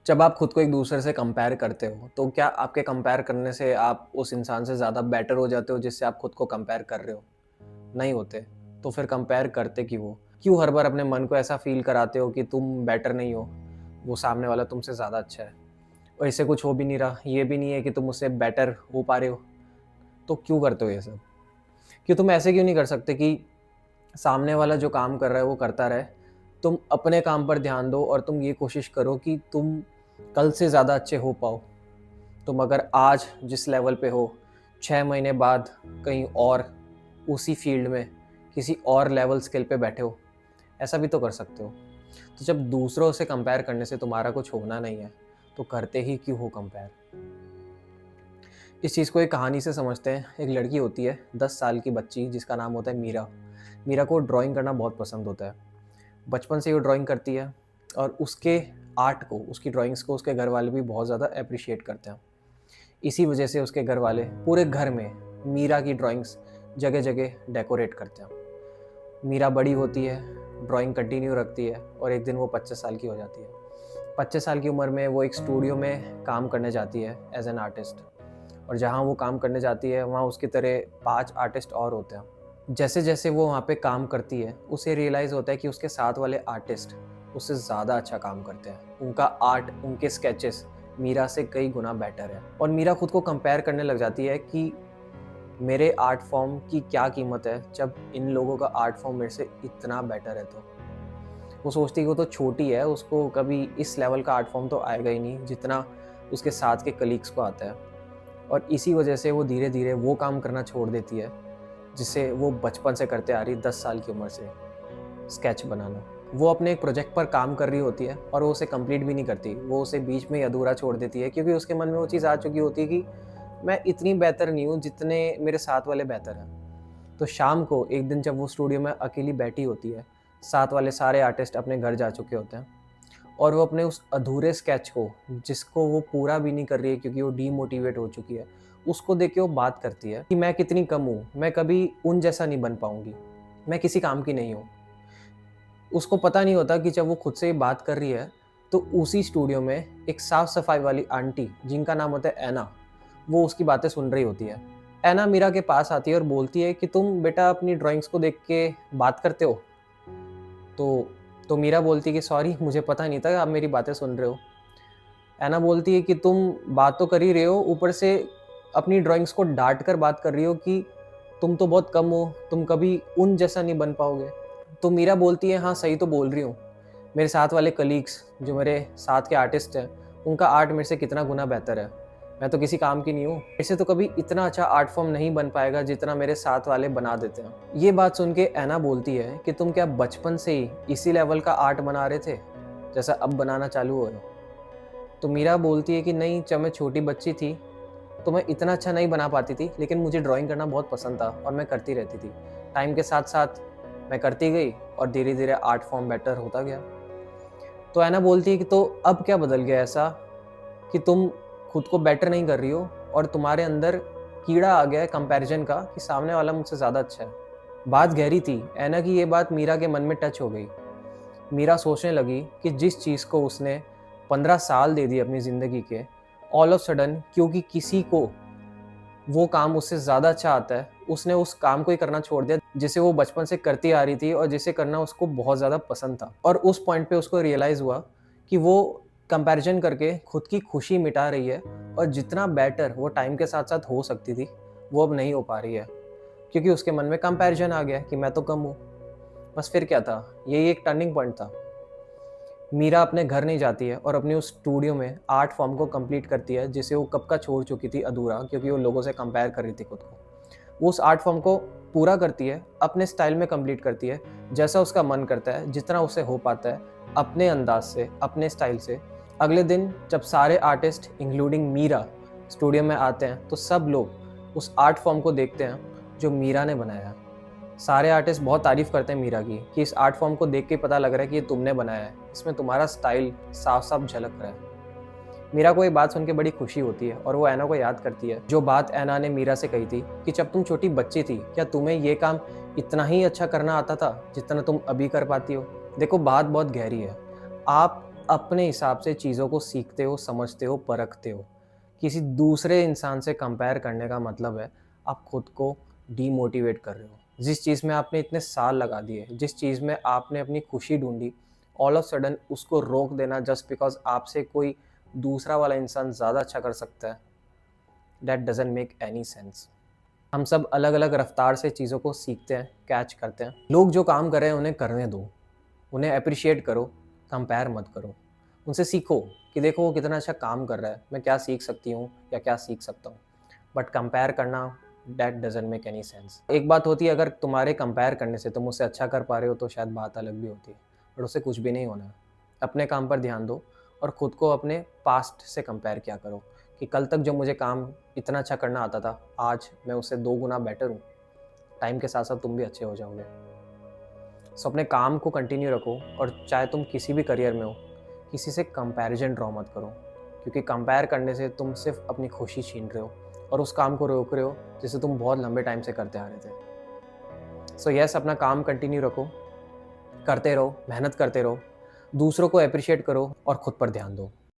जब आप खुद को एक दूसरे से कंपेयर करते हो, तो क्या आपके कंपेयर करने से आप उस इंसान से ज़्यादा बेटर हो जाते हो जिससे आप खुद को कंपेयर कर रहे हो? नहीं होते। तो फिर कंपेयर करते क्यों हो? क्यों हर बार अपने मन को ऐसा फ़ील कराते हो कि तुम बेटर नहीं हो, वो सामने वाला तुमसे ज़्यादा अच्छा है और इससे कुछ हो भी नहीं रहा, ये भी नहीं है कि तुम उससे बेटर हो पा रहे हो, तो क्यों करते हो ये सब? क्यों तुम ऐसे क्यों नहीं कर सकते कि सामने वाला जो काम कर रहा है वो करता रहे, तुम अपने काम पर ध्यान दो और तुम ये कोशिश करो कि तुम कल से ज़्यादा अच्छे हो पाओ। तुम अगर आज जिस लेवल पे हो, 6 महीने बाद कहीं और उसी फ़ील्ड में किसी और लेवल स्किल पे बैठे हो, ऐसा भी तो कर सकते हो। तो जब दूसरों से कंपेयर करने से तुम्हारा कुछ होना नहीं है, तो करते ही क्यों हो कंपेयर? इस चीज़ को एक कहानी से समझते हैं। एक लड़की होती है 10 साल की बच्ची जिसका नाम होता है मीरा। मीरा को ड्राइंग करना बहुत पसंद होता है। बचपन से ही वो ड्राइंग करती है और उसके आर्ट को, उसकी ड्राइंग्स को उसके घर वाले भी बहुत ज़्यादा एप्रिशिएट करते हैं। इसी वजह से उसके घर वाले पूरे घर में मीरा की ड्राइंग्स जगह जगह डेकोरेट करते हैं। मीरा बड़ी होती है, ड्राइंग कंटिन्यू रखती है और एक दिन वो 25 साल की हो जाती है। 25 साल की उम्र में वो एक स्टूडियो में काम करने जाती है एज एन आर्टिस्ट, और जहाँ वो काम करने जाती है वहाँ उसकी तरह 5 आर्टिस्ट और होते हैं। जैसे जैसे वो वहाँ पे काम करती है, उसे रियलाइज़ होता है कि उसके साथ वाले आर्टिस्ट उससे ज़्यादा अच्छा काम करते हैं। उनका आर्ट, उनके स्केचेस मीरा से कई गुना बेटर है, और मीरा खुद को कंपेयर करने लग जाती है कि मेरे आर्ट फॉर्म की क्या कीमत है जब इन लोगों का आर्ट फॉर्म मेरे से इतना बेटर है। तो वो सोचती है कि वो तो छोटी है, उसको कभी इस लेवल का आर्ट फॉर्म तो आएगा ही नहीं जितना उसके साथ के कलीग्स को आता है। और इसी वजह से वो धीरे धीरे वो काम करना छोड़ देती है जिसे वो बचपन से करते आ रही, 10 साल की उम्र से, स्केच बनाना। वो अपने एक प्रोजेक्ट पर काम कर रही होती है और वो उसे कंप्लीट भी नहीं करती, वो उसे बीच में ही अधूरा छोड़ देती है, क्योंकि उसके मन में वो चीज़ आ चुकी होती है कि मैं इतनी बेहतर नहीं हूँ जितने मेरे साथ वाले बेहतर हैं। तो शाम को एक दिन जब वो स्टूडियो में अकेली बैठी होती है, साथ वाले सारे आर्टिस्ट अपने घर जा चुके होते हैं, और वो अपने उस अधूरे स्केच को, जिसको वो पूरा भी नहीं कर रही है क्योंकि वो डीमोटिवेट हो चुकी है, उसको देख के वो बात करती है कि मैं कितनी कम हूँ, मैं कभी उन जैसा नहीं बन पाऊँगी, मैं किसी काम की नहीं हूँ। उसको पता नहीं होता कि जब वो खुद से ये बात कर रही है, तो उसी स्टूडियो में एक साफ-सफाई वाली आंटी, जिनका नाम होता है ऐना, वो उसकी बातें सुन रही होती है। ऐना मीरा के पास आती है और बोलती है कि तुम बेटा अपनी ड्राइंग्स को देख के बात करते हो? तो मीरा बोलती है कि सॉरी, मुझे पता नहीं था आप मेरी बातें सुन रहे हो। ऐना बोलती है कि तुम बात तो कर ही रहे हो, ऊपर से अपनी ड्राइंग्स को डाँट कर बात कर रही हो कि तुम तो बहुत कम हो, तुम कभी उन जैसा नहीं बन पाओगे। तो मीरा बोलती है, हाँ, सही तो बोल रही हूँ। मेरे साथ वाले कलीग्स, जो मेरे साथ के आर्टिस्ट हैं, उनका आर्ट मेरे से कितना गुना बेहतर है। मैं तो किसी काम की नहीं हूँ। मेरे से तो कभी इतना अच्छा आर्ट फॉर्म नहीं बन पाएगा जितना मेरे साथ वाले बना देते हैं। ये बात सुन के ऐना बोलती है कि तुम क्या बचपन से ही इसी लेवल का आर्ट बना रहे थे, जैसा अब बनाना चालू हुए हो? तो मीरा बोलती है कि नहीं, जब मैं छोटी बच्ची थी तो मैं इतना अच्छा नहीं बना पाती थी, लेकिन मुझे ड्राइंग करना बहुत पसंद था और मैं करती रहती थी। टाइम के साथ-साथ मैं करती गई और धीरे-धीरे आर्ट फॉर्म बेटर होता गया। तो ऐना बोलती है कि तो अब क्या बदल गया ऐसा कि तुम खुद को बेटर नहीं कर रही हो और तुम्हारे अंदर कीड़ा आ गया है कंपैरिज़न का कि सामने वाला मुझसे ज़्यादा अच्छा है। बात गहरी थी। ऐना की ये बात मीरा के मन में टच हो गई। मीरा सोचने लगी कि जिस चीज़ को उसने 15 साल दे दिए अपनी ज़िंदगी के, ऑल ऑफ सडन क्योंकि किसी को वो काम उससे ज़्यादा अच्छा आता है, उसने उस काम को ही करना छोड़ दिया जिसे वो बचपन से करती आ रही थी और जिसे करना उसको बहुत ज़्यादा पसंद था। और उस पॉइंट पे उसको रियलाइज़ हुआ कि वो कंपैरिज़न करके खुद की खुशी मिटा रही है, और जितना बेटर वो टाइम के साथ-साथ हो सकती थी, वो अब नहीं हो पा रही है। क्योंकि उसके मन में कंपैरिज़न आ गया कि मैं तो कम हूँ। बस फिर क्या था? यही एक टर्निंग पॉइंट था। मीरा अपने घर नहीं जाती है और अपने उस स्टूडियो में आर्ट फॉर्म को कंप्लीट करती है जिसे वो कब का छोड़ चुकी थी अधूरा, क्योंकि वो लोगों से कंपेयर कर रही थी खुद को। वो उस आर्ट फॉर्म को पूरा करती है, अपने स्टाइल में कंप्लीट करती है, जैसा उसका मन करता है, जितना उससे हो पाता है, अपने अंदाज से, अपने स्टाइल से। अगले दिन जब सारे आर्टिस्ट इंक्लूडिंग मीरा स्टूडियो में आते हैं, तो सब लोग उस आर्ट फॉर्म को देखते हैं जो मीरा ने बनाया है। सारे आर्टिस्ट बहुत तारीफ़ करते हैं मीरा की कि इस आर्ट फॉर्म को देख के पता लग रहा है कि ये तुमने बनाया है, इसमें तुम्हारा स्टाइल साफ-साफ झलक रहा है। मीरा को ये बात सुन के बड़ी खुशी होती है और वो ऐना को याद करती है, जो बात ऐना ने मीरा से कही थी कि जब तुम छोटी बच्ची थी, क्या तुम्हें ये काम इतना ही अच्छा करना आता था, जितना तुम अभी कर पाती हो? देखो, बात बहुत गहरी है। आप अपने हिसाब से चीज़ों को सीखते हो, समझते हो, परखते हो। किसी दूसरे इंसान से कंपेयर करने का मतलब है आप खुद को डीमोटिवेट कर रहे हो। जिस चीज़ में आपने इतने साल लगा दिए, जिस चीज़ में आपने अपनी खुशी ढूँढी, ऑल ऑफ सडन उसको रोक देना जस्ट बिकॉज़ आपसे कोई दूसरा वाला इंसान ज़्यादा अच्छा कर सकता है, that doesn't make any sense. हम सब अलग-अलग रफ़्तार से चीज़ों को सीखते हैं, कैच करते हैं। लोग जो काम कर रहे हैं उन्हें करने दो, उन्हें एप्रिशिएट करो, कंपेयर मत करो। उनसे सीखो कि देखो वो कितना अच्छा काम कर रहा है, मैं क्या सीख सकती हूँ या क्या सीख सकता हूँ। बट कंपेयर करना that doesn't make any sense. एक बात होती है अगर तुम्हारे कंपेयर करने से तुम उससे अच्छा कर पा रहे हो तो शायद बात अलग भी होती है, बट उससे कुछ भी नहीं होना है। अपने काम पर ध्यान दो और खुद को अपने पास्ट से कंपेयर किया करो कि कल तक जो मुझे काम इतना अच्छा करना आता था, आज मैं उससे 2 गुना बेटर हूँ। टाइम के साथ-साथ तुम भी अच्छे हो जाओगे। सो अपने काम को कंटिन्यू रखो और चाहे तुम किसी भी करियर में हो, किसी से कंपैरिजन ड्रॉ मत करो, क्योंकि कंपेयर करने से तुम सिर्फ अपनी खुशी छीन रहे हो और उस काम को रोक रहे हो जिसे तुम बहुत लंबे टाइम से करते आ रहे थे। सो यस, अपना काम कंटिन्यू रखो, करते रहो, मेहनत करते रहो, दूसरों को एप्रिशिएट करो और खुद पर ध्यान दो।